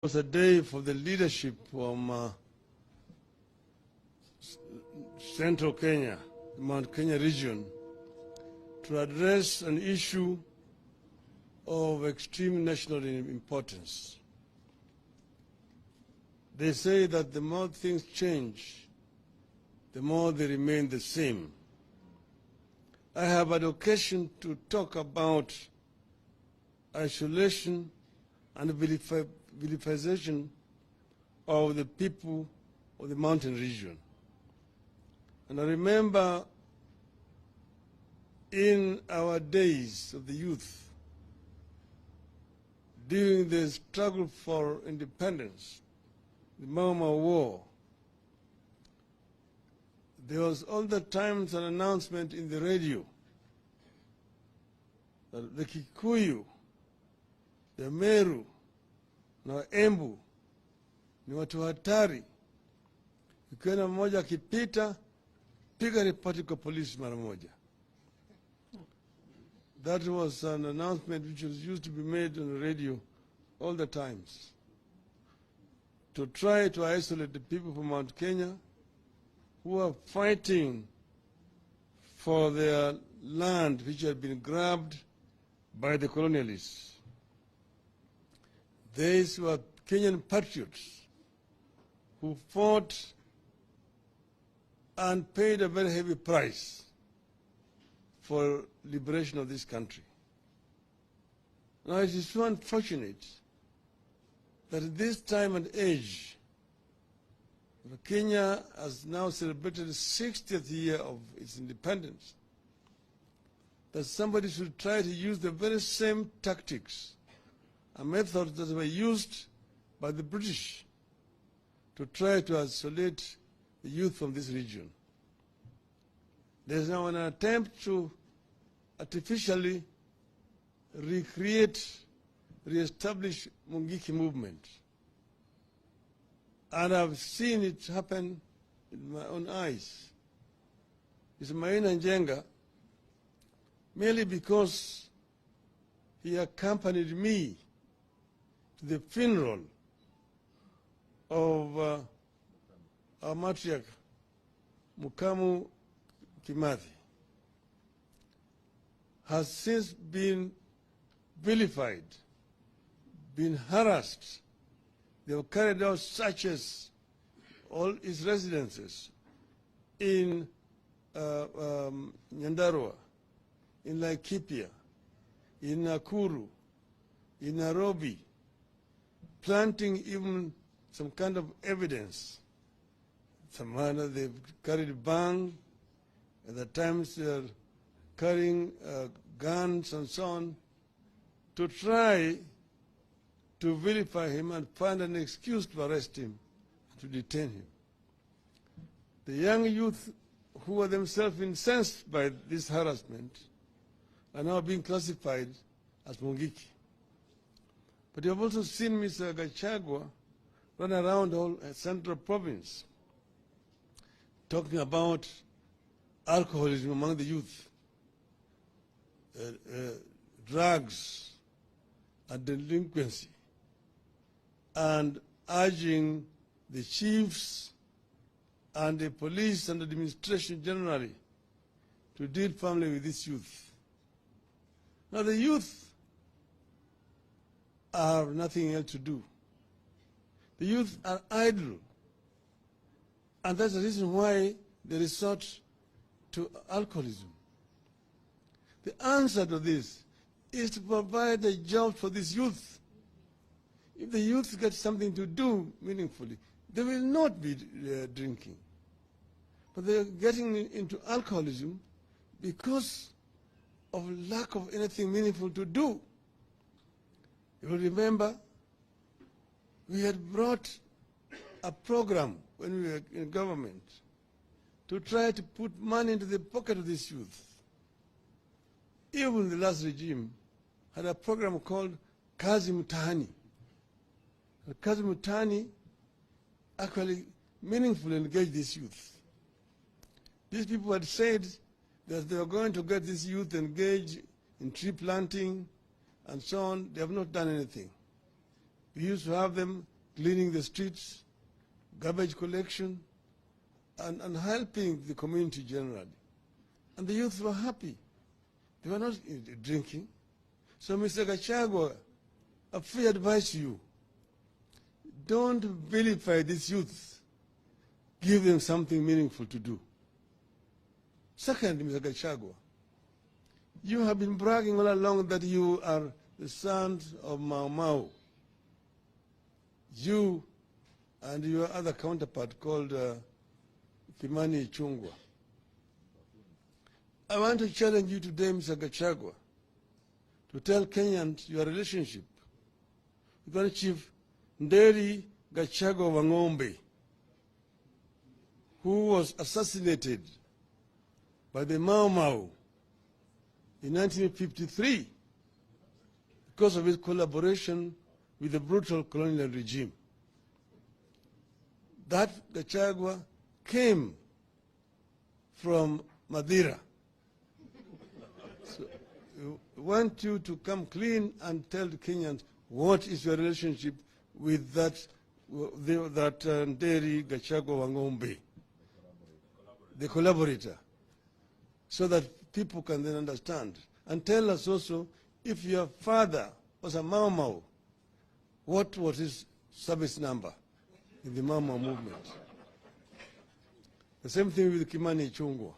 was a day for the leadership from Central Kenya, the Mount Kenya region, to address an issue of extreme national importance. They say that the more things change, the more they remain the same. I have had occasion to talk about isolation and vilification of the people of the mountain region. And I remember in our days of the youth, during the struggle for independence, the Mau Mau War, there was all the times an announcement in the radio that the Kikuyu, the Meru, na Embu ni watu hatari. Ukiona mmoja akipita, piga ripoti kwa polisi mara moja. That was an announcement which was used to be made on the radio all the times, to try to isolate the people from Mount Kenya who are fighting for their land which had been grabbed by the colonialists. These were Kenyan patriots who fought and paid a very heavy price for liberation of this country. Now it is so unfortunate that at this time and age, Kenya has now celebrated the 60th year of its independence, that somebody should try to use the very same tactics and methods that were used by the British to try to isolate the youth from this region. There is now an attempt to artificially re-establish Mungiki movement. And I've seen it happen in my own eyes. It's Maina Njenga, merely because he accompanied me to the funeral of our matriarch, Mukamu Kimathi, has since been vilified, been harassed. They have carried out searches, all his residences in Nyandarua, in Laikipia, in Nakuru, in Nairobi, planting even some kind of evidence. Somehow they've carried bang, at the times they're carrying guns and so on, to try to vilify him and find an excuse to arrest him, to detain him. The young youth who are themselves incensed by this harassment are now being classified as Mungiki. But you have also seen Mr. Gachagua run around all Central Province talking about alcoholism among the youth, drugs and delinquency, and urging the chiefs and the police and the administration generally to deal firmly with this youth. Now the youth have nothing else to do. The youth are idle. And that's the reason why they resort to alcoholism. The answer to this is to provide a job for this youth. If the youth get something to do meaningfully, they will not be drinking. But they're getting into alcoholism because of lack of anything meaningful to do. You will remember we had brought a program when we were in government to try to put money into the pocket of this youth. Even the last regime had a program called Kazi Mutahani. Kazi Mutahani actually meaningfully engaged this youth. These people had said that they were going to get this youth engaged in tree planting and so on. They have not done anything. We used to have them cleaning the streets, garbage collection, and helping the community generally. And the youth were happy. They were not drinking. So, Mr. Gachagua, a free advice to you: don't vilify these youths. Give them something meaningful to do. Second, Mr. Gachagua, you have been bragging all along that you are the sons of Mau Mau. You and your other counterpart called Kimani Ichung'wah. I want to challenge you today, Mr. Gachagua, to tell Kenyans your relationship with Chief Nderi Gachagua Wang'ombe, who was assassinated by the Mau Mau in 1953 because of his collaboration with the brutal colonial regime. That Gachagua came from Madeira. So we want you to come clean and tell the Kenyans what is your relationship with that Nderi Gachagua Wang'ombe, the collaborator, so that people can then understand. And tell us also, if your father was a Mau Mau, what was his service number in the Mau Mau movement? The same thing with Kimani Ichung'wah.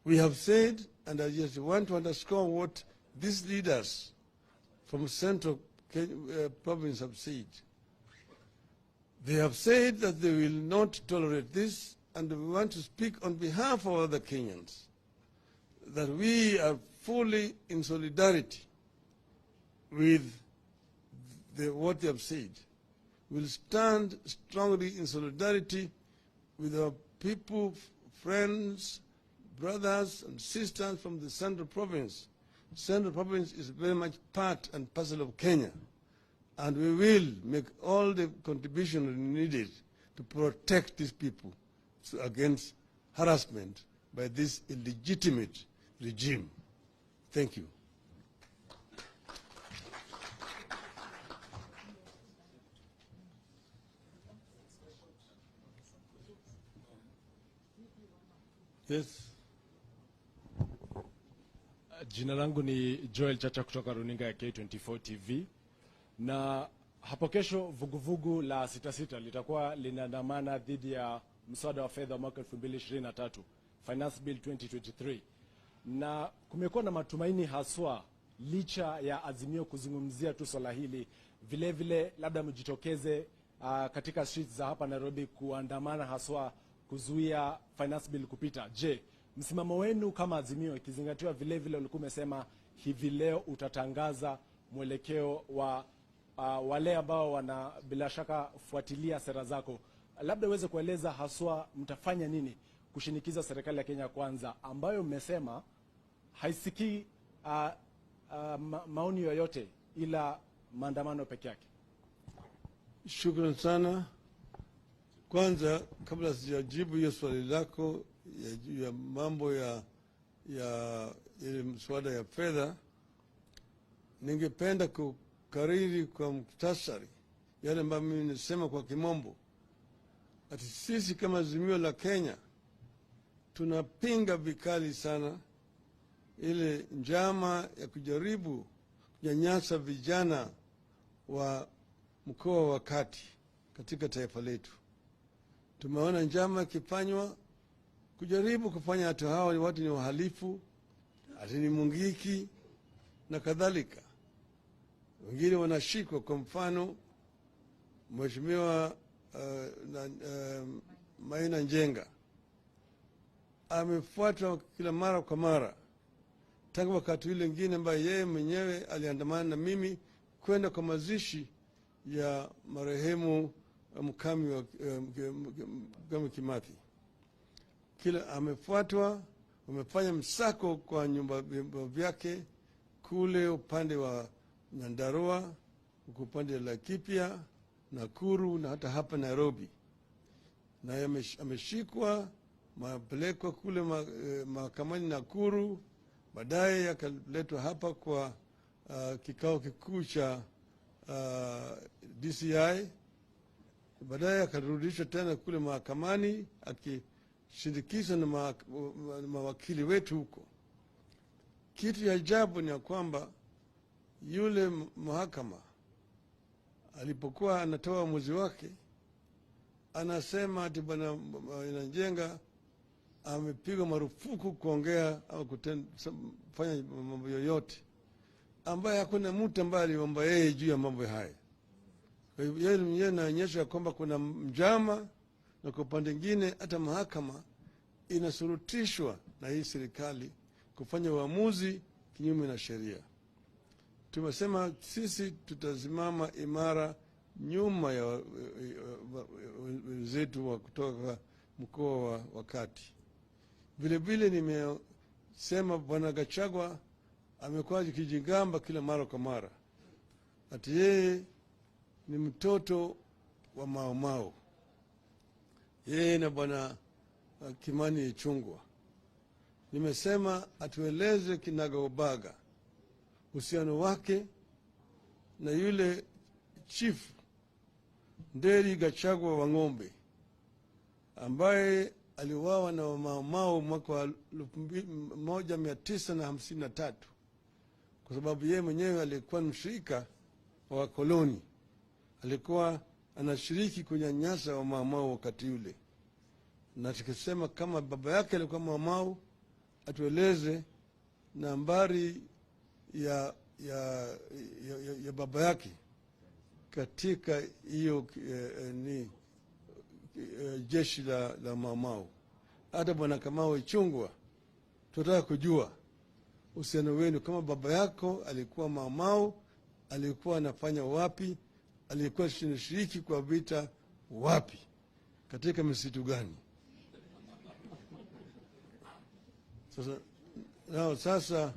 We have said, and I just want to underscore what these leaders from Central Province have said. They have said that they will not tolerate this, and we want to speak on behalf of other Kenyans, that we are fully in solidarity with what they have said. We'll stand strongly in solidarity with our people, friends, brothers and sisters from the Central Province. Central Province is very much part and parcel of Kenya, and we will make all the contribution needed to protect these people against harassment by this illegitimate regime. Thank you. Yes. Jina langu ni Joel Chacha kutoka runinga ya K24 TV, na hapo kesho vuguvugu la 66 litakuwa linaandamana dhidi ya mswada wa fedha wa mwaka 2023, Finance Bill 2023, na kumekuwa na matumaini haswa licha ya Azimio kuzungumzia tu swala hili, vile vile labda mjitokeze katika streets za hapa Nairobi kuandamana haswa kuzuia Finance Bill kupita. Je, msimamo wenu kama Azimio, ikizingatiwa vile vile ulikuwa umesema hivi leo utatangaza mwelekeo wa wale ambao wana bila shaka fuatilia sera zako, labda uweze kueleza haswa mtafanya nini kushinikiza serikali ya Kenya Kwanza ambayo mmesema haisikii maoni yoyote ila maandamano peke yake? Shukrani sana. Kwanza, kabla sijajibu hiyo swali lako ya mambo ya ile mswada ya fedha, ningependa kukariri kwa muhtasari yale ambayo mimi nisema kwa kimombo, ati sisi kama Azimio la Kenya tunapinga vikali sana ile njama ya kujaribu kunyanyasa vijana wa mkoa wa Kati katika taifa letu. Tumeona njama ikifanywa kujaribu kufanya watu hawa ni watu ni wahalifu, ati ni mungiki na kadhalika. Wengine wanashikwa, kwa mfano Mheshimiwa Maina Njenga amefuatwa kila mara kwa mara tangu wakati ule mwingine ambaye yeye mwenyewe aliandamana na mimi kwenda kwa mazishi ya marehemu Mkami wa Kimathi. Kila amefuatwa, wamefanya msako kwa nyumba vyake kule upande wa Nyandarua, upande wa Laikipia, Nakuru na hata hapa Nairobi. Na ameshikwa, mapelekwa kule mahakamani Nakuru, baadaye yakaletwa hapa kwa kikao kikuu cha DCI, baadaye akarudishwa tena kule mahakamani akishindikizwa na mawakili wetu huko. Kitu ya ajabu ni ya kwamba yule mahakama alipokuwa anatoa uamuzi wake, anasema ati bwana Njenga amepigwa marufuku kuongea au kufanya mambo yoyote ambaye hakuna mtu ambaye aliomba yeye juu ya mambo haya. Kwa hivyo yeye anaonyesha kwamba kuna njama, na kwa upande mwingine hata mahakama inasurutishwa na hii serikali kufanya uamuzi kinyume na sheria. Tumesema sisi tutazimama imara nyuma ya wenzetu wa kutoka mkoa wa Kati. Vile vile nimesema bwana Gachagua amekuwa akijigamba kila mara kwa mara ati yeye ni mtoto wa Mau Mau, yeye na bwana Kimani Ichung'wah. Nimesema atueleze kinagaubaga uhusiano wake na yule chief Nderi Gachagua wa Ng'ombe ambaye aliuawa na Mau Mau mwaka wa 1953 kwa sababu yeye mwenyewe alikuwa mshirika wa koloni, alikuwa anashiriki kunyanyasa wa Mau Mau wakati ule. Na tukisema kama baba yake alikuwa Mau Mau, atueleze nambari ya baba yake katika hiyo jeshi la Mau Mau. Hata bwana Kamau Ichung'wah, tunataka kujua uhusiano wenu, kama baba yako alikuwa Mau Mau, alikuwa anafanya wapi, alikuwa anashiriki kwa vita wapi, katika misitu gani? Sasa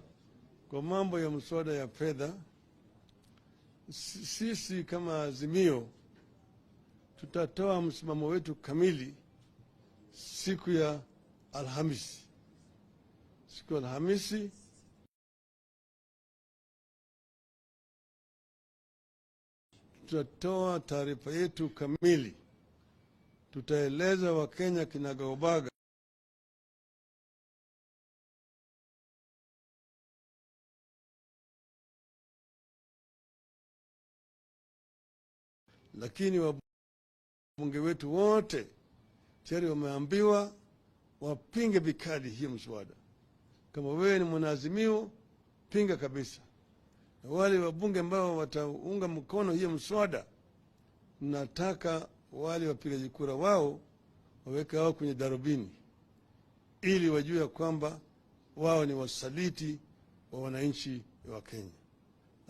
kwa mambo ya mswada ya fedha, sisi kama Azimio tutatoa msimamo wetu kamili siku ya Alhamisi. Siku ya Alhamisi tutatoa taarifa yetu kamili, tutaeleza Wakenya kinagaubaga lakini wabunge wetu wote tayari wameambiwa wapinge vikali hii mswada. Kama wewe ni mwanaazimio, pinga kabisa. Na wale wabunge ambao wataunga mkono hii mswada, nataka wale wapigaji kura wao waweke wao kwenye darubini ili wajue kwamba wao ni wasaliti wa wananchi wa Kenya.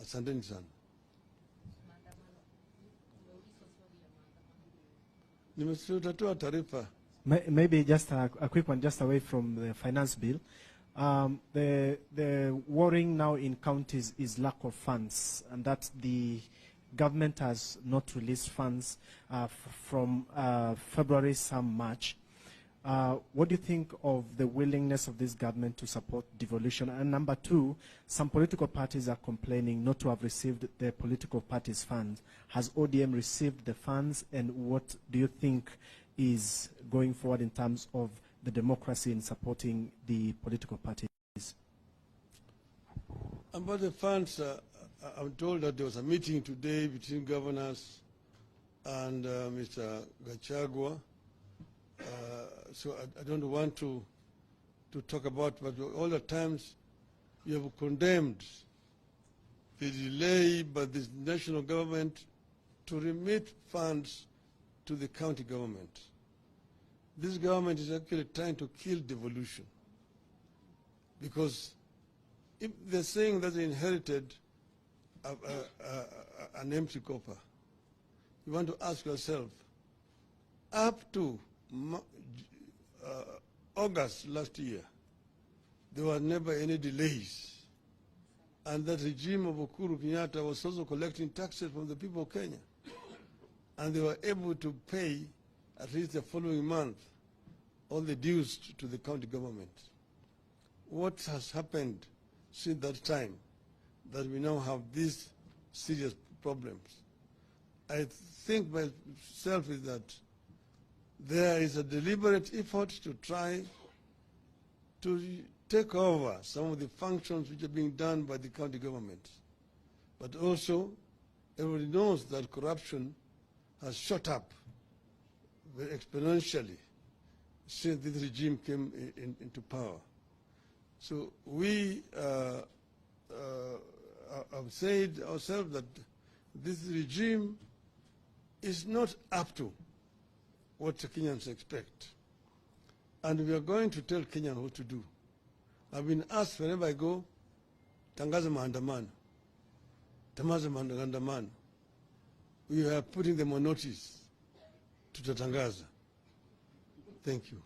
Asanteni sana. Nimesutatoa taarifa. Maybe just a quick one, just away from the finance bill. The worrying now in counties is lack of funds, and that the government has not released funds from February, some March. What do you think of the willingness of this government to support devolution? And number two, some political parties are complaining not to have received the political parties' funds. Has ODM received the funds, and what do you think is going forward in terms of the democracy in supporting the political parties? About the funds, I'm told that there was a meeting today between governors and Mr. Gachagua. So I don't want to talk about, but all the times you have condemned the delay by the national government to remit funds to the county government. This government is actually trying to kill devolution, because if they're saying that they inherited an empty copper, you want to ask yourself, up to August last year, there were never any delays. And that regime of Uhuru Kenyatta was also collecting taxes from the people of Kenya. And they were able to pay, at least the following month, all the dues to the county government. What has happened since that time that we now have this serious problems. I think myself is that there is a deliberate effort to try to take over some of the functions which are being done by the county government. But also, everybody knows that corruption has shot up very exponentially since this regime came into power. So we have said ourselves that this regime is not up to what the Kenyans expect. And we are going to tell Kenyans what to do. I've been asked whenever I go, tangaza maandamano, tamaza maandamano. We are putting them on notice to tatangaza. Thank you.